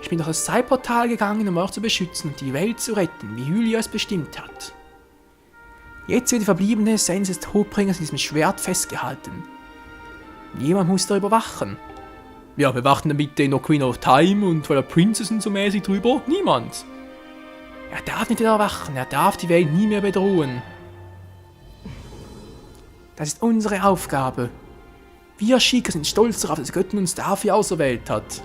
Ich bin durch das Zeitportal gegangen, um euch zu beschützen und die Welt zu retten, wie Hylia es bestimmt hat. Jetzt wird die verbliebene Essenz des Todbringers in diesem Schwert festgehalten. Jemand muss darüber wachen. Ja, wir warten dann bitte in Ocarina of Time und Twilight Princess und so mäßig drüber. Niemand. Er darf nicht wieder erwachen, er darf die Welt nie mehr bedrohen. Das ist unsere Aufgabe. Wir Sheikah sind stolz darauf, dass die Göttin uns dafür auserwählt hat.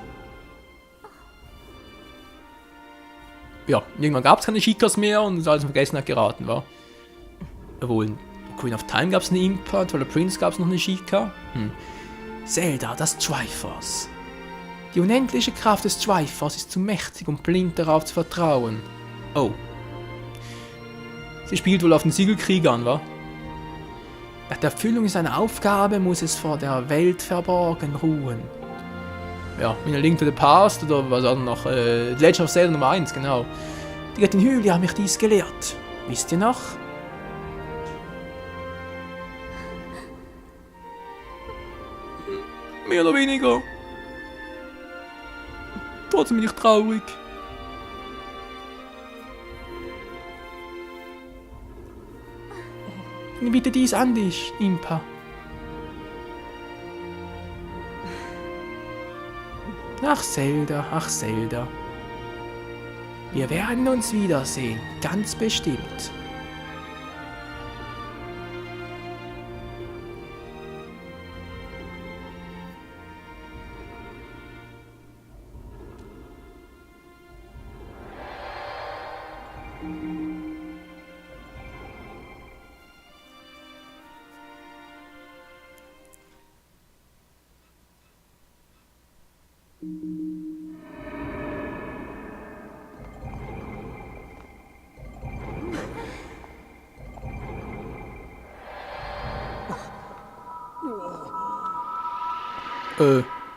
Ja, irgendwann gab es keine Sheikahs mehr und ist alles in Vergessenheit geraten, war. Obwohl, in Ocarina of Time gab es eine Impa, Twilight Princess gab es noch eine Sheikah. Zelda, das Triforce. Die unendliche Kraft des Triforce ist zu mächtig, um blind darauf zu vertrauen. Oh. Sie spielt wohl auf den Siegelkrieg an, wa? Nach der Erfüllung seiner Aufgabe muss es vor der Welt verborgen ruhen. Ja, in A Link to the Past oder was auch noch, Legend of Zelda Nummer 1, genau. Die Göttin Hylia hat mich dies gelehrt. Wisst ihr noch? Mehr oder weniger. Trotzdem bin ich traurig. Ich bitte dies an dich, Impa. Ach Zelda, ach Zelda. Wir werden uns wiedersehen, ganz bestimmt.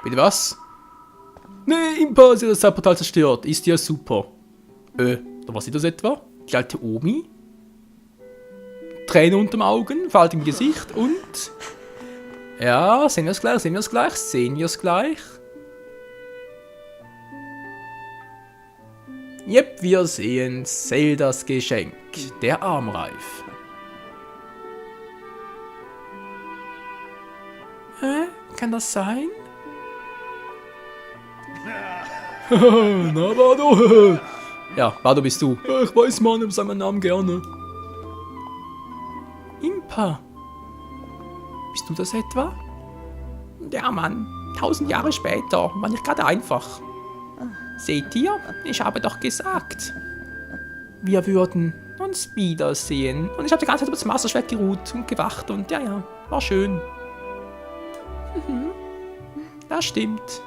Bitte was? Nee, Impa, sie hat das Zeitportal zerstört. Ist ja super. Da was ist das etwa? Die alte Omi? Tränen unterm Augen, Falt im Gesicht und... Ja, sehen wir es gleich, sehen wir es gleich, sehen wir es gleich. Jep, wir sehen Zeldas Geschenk, der Armreif. Hä? Kann das sein? Na, Bardo. Ja, Bardo bist du. Ich weiß, Mann, ich sag meinen Namen gerne. Impa. Bist du das etwa? Ja, Mann. 1000 Jahre später war nicht gerade einfach. Seht ihr? Ich habe doch gesagt. Wir würden uns wiedersehen. Und ich habe die ganze Zeit über das Masterschwert geruht und gewacht und ja, war schön. Das stimmt.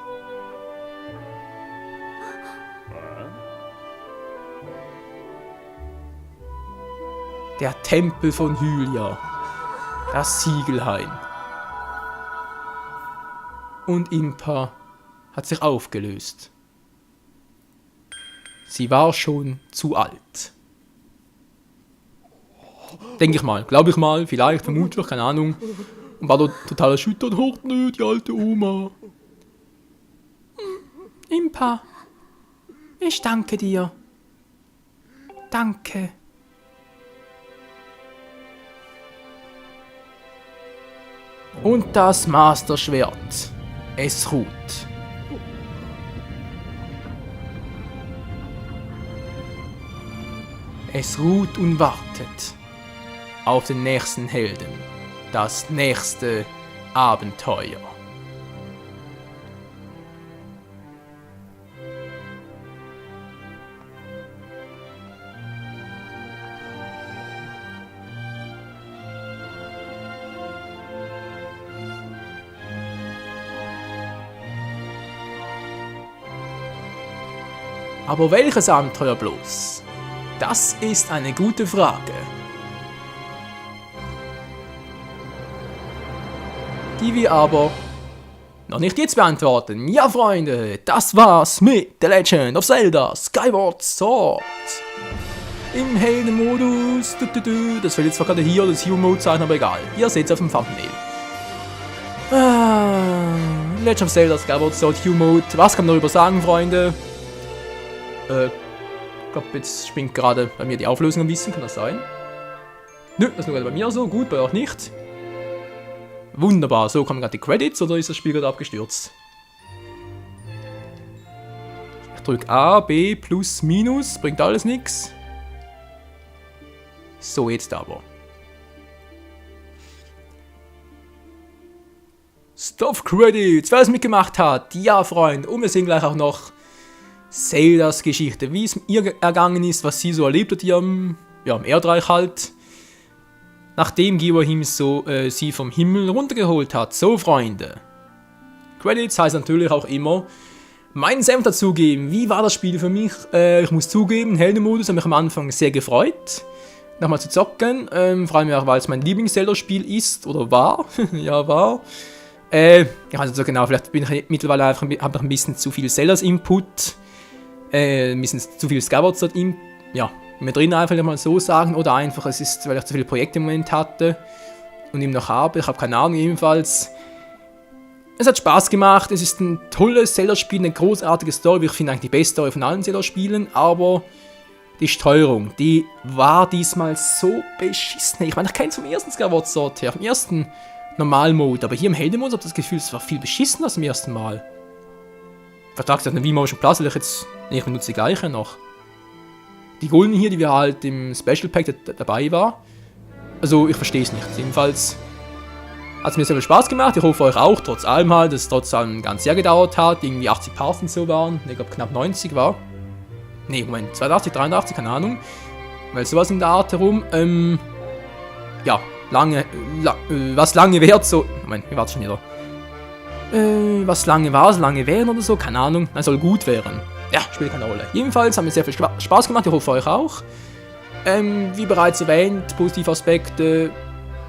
Der Tempel von Hylia. Das Siegelhain. Und Impa hat sich aufgelöst. Sie war schon zu alt. Denke ich mal, glaube ich mal, vielleicht, vermutlich, keine Ahnung. Und war dort total erschüttert. Oh, nö, die alte Oma. Impa, ich danke dir. Danke. Und das Masterschwert. Es ruht. Es ruht und wartet auf den nächsten Helden. Das nächste Abenteuer. Aber welches Abenteuer bloß? Das ist eine gute Frage. Die wir aber noch nicht jetzt beantworten. Ja, Freunde, das war's mit The Legend of Zelda Skyward Sword. Im Heldenmodus. Das fällt jetzt zwar gerade hier das Hero-Mode sein, aber egal. Ihr seht es auf dem Thumbnail. Legend of Zelda Skyward Sword Hero-Mode. Was kann man darüber sagen, Freunde? Ich glaube, jetzt springt gerade bei mir die Auflösung ein bisschen. Kann das sein? Nö, das ist nur gerade bei mir so. Gut, bei euch nicht. Wunderbar, so kommen gerade die Credits, oder ist das Spiel gerade abgestürzt? Ich drücke A, B, plus, minus, bringt alles nichts. So, jetzt aber. Stop Credits, wer es mitgemacht hat, ja Freund, und wir sehen gleich auch noch Zeldas Geschichte, wie es ihr ergangen ist, was sie so erlebt hat, im Erdreich halt. Nachdem Girahim sie vom Himmel runtergeholt hat. So, Freunde. Credits heißt natürlich auch immer meinen Senf dazugeben. Wie war das Spiel für mich? Ich muss zugeben, Heldenmodus hat mich am Anfang sehr gefreut. nochmal zu zocken. Vor allem auch, weil es mein Lieblings-Zelda-Spiel ist, oder war. Ja, war. Ja, also genau, vielleicht bin ich mittlerweile einfach habe noch ein bisschen zu viel Zeldas-Input. Ein bisschen zu viel Skyward Sword mir drin einfach mal so sagen. Oder einfach, es ist, weil ich zu viele Projekte im Moment hatte und ihm noch habe. Ich habe keine Ahnung, jedenfalls. Es hat Spaß gemacht, es ist ein tolles Zelda-Spiel, eine großartige Story. Ich finde eigentlich die beste Story von allen Zelda-Spielen, aber die Steuerung, die war diesmal so beschissen. Ich meine, ich kenne es vom ersten Skyward Sword her, vom ersten Normal-Mode, aber hier im Helden-Mode habe ich das Gefühl, es war viel beschissener als beim ersten Mal. Vertragt auf eine V-Motion Plus, weil ich benutze die gleiche noch. Die Golden hier, die wir halt im Special Pack dabei war. Also, ich verstehe es nicht. Jedenfalls hat es mir sehr viel Spaß gemacht. Ich hoffe euch auch, trotz allem halt, dass es trotz allem ein ganzes Jahr gedauert hat. Irgendwie 80 Parts und so waren. Ich glaube, knapp 90 war. Ne, Moment, 82, 83, keine Ahnung. Weil sowas in der Art herum. Ja, was lange währt so. Moment, wie war es schon wieder? Was lange war, so lange wären oder so, keine Ahnung. Nein, soll gut wären. Ja, spielt keine Rolle. Jedenfalls haben mir sehr viel Spaß gemacht, ich hoffe euch auch. Wie bereits erwähnt, positive Aspekte.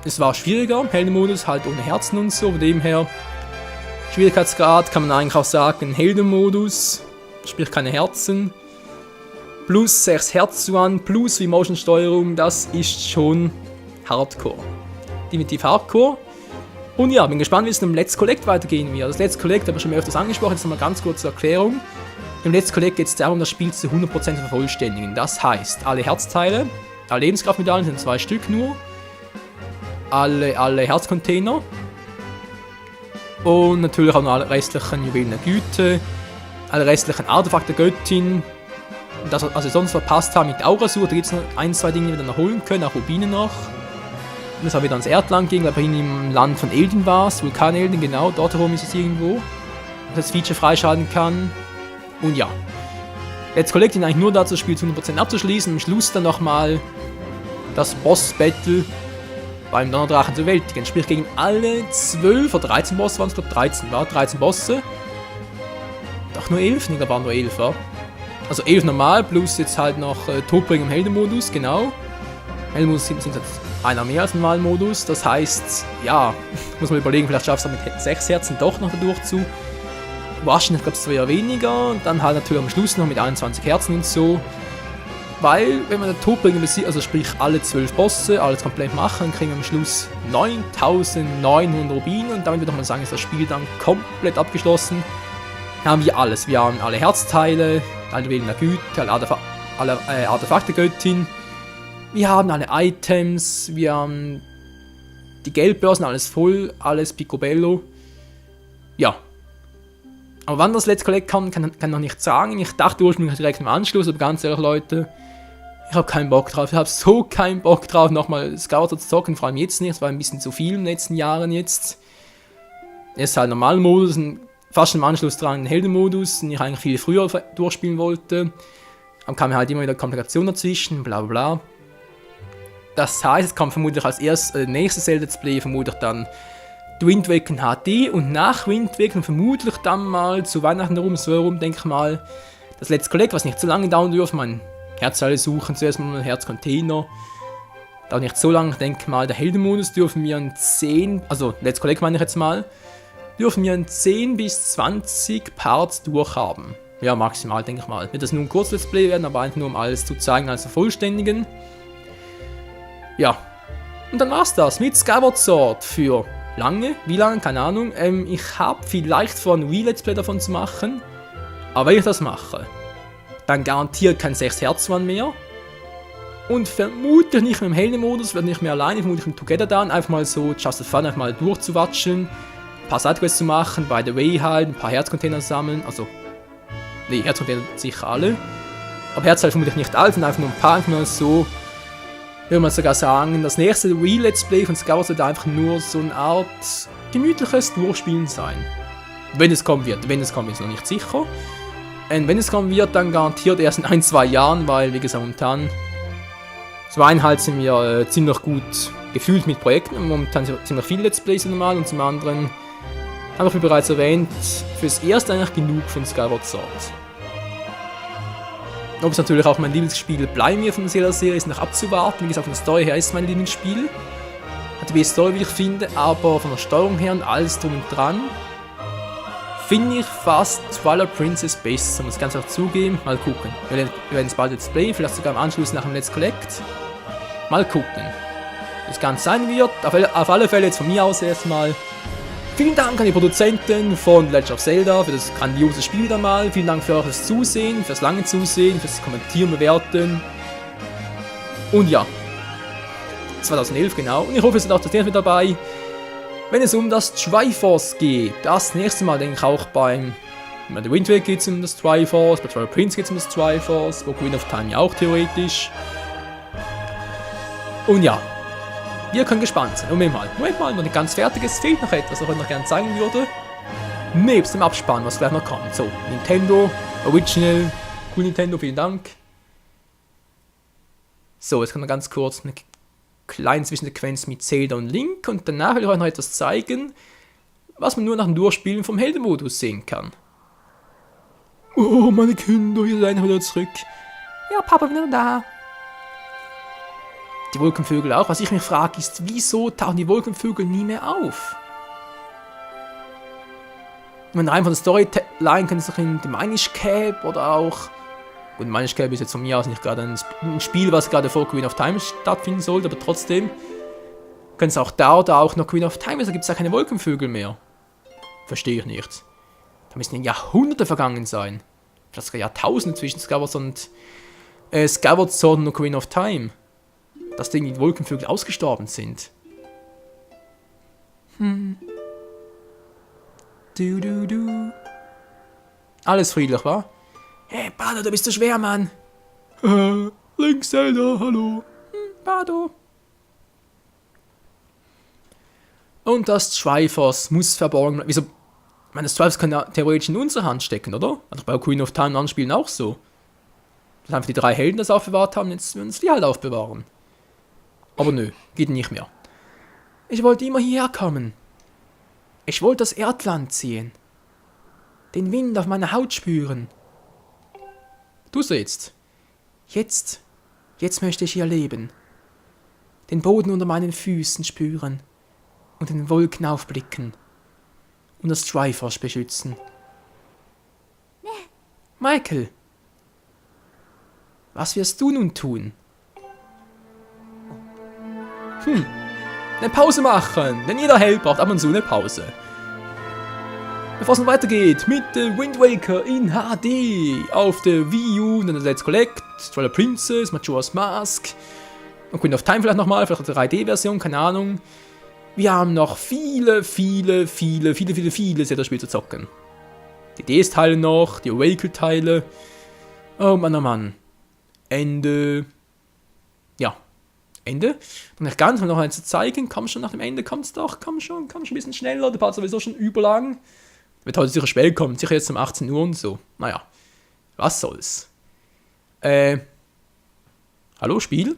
Es war schwieriger im Heldenmodus, halt ohne Herzen und so. Von dem her, Schwierigkeitsgrad kann man eigentlich auch sagen, Heldenmodus, sprich keine Herzen. Plus 6 Herz zu an, plus V-Motion-Steuerung, das ist schon Hardcore. Definitiv Hardcore. Und ja, bin gespannt, wie es im Let's Collect weitergehen wird. Das Let's Collect habe ich schon öfters angesprochen, jetzt nochmal ganz kurz zur Erklärung. Im Let's Collect geht es darum, das Spiel zu 100% zu vervollständigen. Das heißt, alle Herzteile, alle Lebenskraftmedaillen sind 2 Stück nur, alle Herzcontainer und natürlich auch noch alle restlichen Juwelen der Güte, alle restlichen Artefakte der Göttin, das, was wir sonst verpasst haben mit Aurasur, da gibt es noch 1, 2 Dinge, die wir dann noch holen können, auch Rubine noch. Und das haben wir dann ans Erdland ging, weil wir im Land von Elden war, Vulkan Elden, genau, dort herum ist es irgendwo, dass das Feature freischalten kann. Und ja, Let's Collect ihn eigentlich nur dazu, das Spiel zu 100% abzuschließen, am Schluss dann nochmal das Boss-Battle beim Donnerdrachen zu bewältigen. Sprich gegen alle 12 oder 13 Bosse waren es, glaube 13 war, 13 Bosse. Doch nur 11? Ne, da waren nur 11, ja. Also 11 normal, plus jetzt halt noch Todbring im Heldenmodus, genau. Heldenmodus sind jetzt einer mehr als im normalen Modus, das heißt, ja, muss man überlegen, vielleicht schaffst du mit 6 Herzen doch noch dadurch zu. Wahrscheinlich gab es zwar eher weniger, und dann halt natürlich am Schluss noch mit 21 Herzen und so. Weil, wenn wir den Todbringer besiegt, also sprich alle 12 Bosse, alles komplett machen, dann kriegen wir am Schluss 9900 Rubine und damit würde man sagen, ist das Spiel dann komplett abgeschlossen. Dann haben wir alles. Wir haben alle Herzteile, alle Juwelen der Güte, alle Artefakte der Göttin. Wir haben alle Items, wir haben die Geldbörsen, alles voll, alles picobello. Ja. Aber wann das Let's Collect kommt, kann ich noch nicht sagen. Ich dachte ursprünglich direkt im Anschluss, aber ganz ehrlich, Leute, ich habe keinen Bock drauf. Ich habe so keinen Bock drauf, nochmal Skyward Sword zu zocken, vor allem jetzt nicht. Es war ein bisschen zu viel in den letzten Jahren jetzt. Es ist halt Normalmodus, fast im Anschluss dran ein Heldenmodus, den ich eigentlich viel früher durchspielen wollte. Dann kam halt immer wieder Komplikationen dazwischen, bla bla bla. Das heißt, es kommt vermutlich als nächstes Zelda-Let's Play vermutlich dann Wind Waker HD und nach Wind Waker vermutlich dann mal zu Weihnachten herum, denke ich mal, das Let's Collect, was nicht so lange dauern dürfte, mein Herzteile suchen, zuerst mal ein Herzcontainer, dauert nicht so lange, ich denke mal, der Heldenmodus dürfen wir in 10, also Let's Collect meine ich jetzt mal, dürfen wir in 10 bis 20 Parts durchhaben. Ja, maximal, denke ich mal. Wird das nur ein Kurz-Let's Play werden, aber einfach nur um alles zu zeigen, als vervollständigen. Ja, und dann war's das mit Skyward Sword für lange, wie lange, keine Ahnung. Ich habe vielleicht vor, ein Wii-Let's Play davon zu machen, aber wenn ich das mache, dann garantiert kein 6 Herz mehr. Und vermutlich nicht mehr im Heldenmodus, werde nicht mehr alleine, vermutlich im Together Down, einfach mal so just for fun, einfach mal durchzuwatschen, ein paar Sidequests zu machen, by the way halt, ein paar Herzcontainer sammeln, also, nee, Herzcontainer sicher alle, aber Herz halt vermutlich nicht alle, sind einfach nur ein paar, einfach nur so, würde man sogar sagen, das nächste Wii-Let's Play von Skyward wird einfach nur so eine Art gemütliches Durchspielen sein. Wenn es kommen wird, ist noch nicht sicher. Und wenn es kommen wird, dann garantiert erst in 1-2 Jahren, weil, wie gesagt, momentan zum einen halt sind wir ziemlich gut gefühlt mit Projekten, momentan sind ziemlich viele Let's Plays normal und zum anderen, habe ich wie bereits erwähnt, fürs Erste eigentlich genug von Skyward Sword. Ob es natürlich auch mein Lieblingsspiel bleiben wird von der Zelda-Serie, ist noch abzuwarten. Wie gesagt, von der Story her ist es mein Lieblingsspiel. Hat die beste Story, wie ich finde, aber von der Steuerung her und alles drum und dran finde ich fast Twilight Princess besser, muss ich ganz einfach zugeben. Mal gucken. Wir werden es bald Let's Play, vielleicht sogar im Anschluss nach dem Let's Collect. Mal gucken. Das Ganze sein wird. Auf alle Fälle jetzt von mir aus erstmal. Vielen Dank an die Produzenten von Legend of Zelda für das grandiose Spiel wieder mal. Vielen Dank für eures Zusehen, fürs lange Zusehen, fürs Kommentieren, Bewerten. Und ja. 2011 genau. Und ich hoffe, ihr seid auch das nächste mit dabei, wenn es um das Triforce geht. Das nächste Mal denke ich auch beim The Wind Waker geht es um das Triforce, bei Twilight Princess geht es um das Triforce, bei Queen of Time ja auch theoretisch. Und ja. Wir können gespannt sein. Moment mal, noch nicht ganz fertig. Es fehlt noch etwas, was ich euch noch gerne zeigen würde. Nebst dem Abspann, was gleich noch kommt. So, Nintendo, Original, cool Nintendo, vielen Dank. So, jetzt kommt noch ganz kurz eine kleine Zwischensequenz mit Zelda und Link. Und danach will ich euch noch etwas zeigen, was man nur nach dem Durchspielen vom Heldenmodus sehen kann. Oh, meine Kinder, ihr seid wieder zurück. Ja, Papa, bin wieder da. Die Wolkenvögel auch. Was ich mich frage ist, wieso tauchen die Wolkenvögel nie mehr auf? Wenn rein von der Storyline können sie doch in The Minish Cap oder auch... Gut, Minish Cap ist jetzt von mir aus nicht gerade ein Spiel, was gerade vor Queen of Time stattfinden sollte, aber trotzdem können sie auch da oder auch noch Queen of Time ist, da gibt es ja keine Wolkenvögel mehr. Verstehe ich nicht. Da müssen Jahrhunderte vergangen sein. Vielleicht sogar Jahrtausende zwischen Skyward Sword und Queen of Time. Dass die Wolkenvögel ausgestorben sind. Alles friedlich, wa? Hey, Bado, du bist so schwer, Mann. Link Zelda, hallo. Bado. Und das Triforce muss verborgen bleiben. Wieso? Ich meine, das Triforce kann ja theoretisch in unserer Hand stecken, oder? Also bei Queen of Time und anderen Spielen auch so. Dass einfach die 3 Helden das aufbewahrt haben, jetzt werden uns die halt aufbewahren. Aber nö, geht nicht mehr. Ich wollte immer hierher kommen. Ich wollte das Erdland sehen. Den Wind auf meiner Haut spüren. Du jetzt. Jetzt möchte ich hier leben. Den Boden unter meinen Füßen spüren. Und in den Wolken aufblicken. Und das Triforce beschützen. Michael. Was wirst du nun tun? Eine Pause machen, denn jeder Held braucht ab und zu eine Pause. Bevor es noch weitergeht mit Wind Waker in HD auf der Wii U, dann Let's Collect, Twilight Princess, Majora's Mask und Queen of Time vielleicht nochmal, vielleicht eine 3D-Version, keine Ahnung. Wir haben noch viele Zelda-Spiele zu zocken. Die DS-Teile noch, die Awaken-Teile. Oh Mann, oh Mann. Ende. Ja. Ende. Und nicht ganz, um noch eins zu zeigen. Komm schon, nach dem Ende kommt's doch. Komm schon ein bisschen schneller. Der Part ist sowieso schon überlang. Wird heute sicher spät kommen. Sicher jetzt um 18 Uhr und so. Naja. Was soll's. Hallo, Spiel?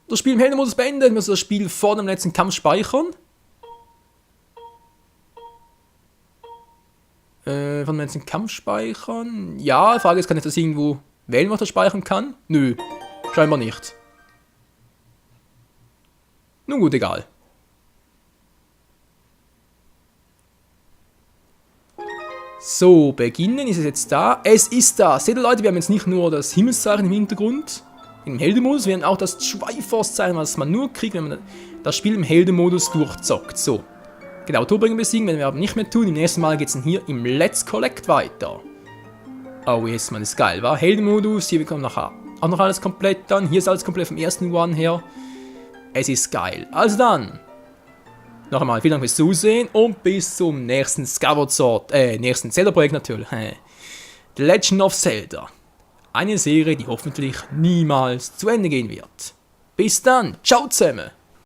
Das Spiel im Heldenmodus beendet. Wir müssen das Spiel vor dem letzten Kampf speichern. Von dem letzten Kampf speichern? Ja, die Frage ist, kann ich das irgendwo wählen, was das speichern kann? Nö, scheinbar nicht. Nun gut, egal. So, beginnen ist es jetzt da. Es ist da. Seht ihr, Leute, wir haben jetzt nicht nur das Himmelszeichen im Hintergrund, im Heldenmodus, wir haben auch das Triforce-Zeichen, was man nur kriegt, wenn man das Spiel im Heldenmodus durchzockt. So. Genau, Turbringer besiegen, werden wir aber nicht mehr tun. Im nächsten Mal geht es dann hier im Let's Collect weiter. Oh yes, man, ist geil, wa? Heldenmodus, hier bekommen nachher auch noch alles komplett dann. Hier ist alles komplett vom ersten One her. Es ist geil. Also dann, noch einmal vielen Dank fürs Zusehen und bis zum nächsten Skyward Sword, nächsten Zelda-Projekt natürlich. The Legend of Zelda. Eine Serie, die hoffentlich niemals zu Ende gehen wird. Bis dann, ciao zusammen!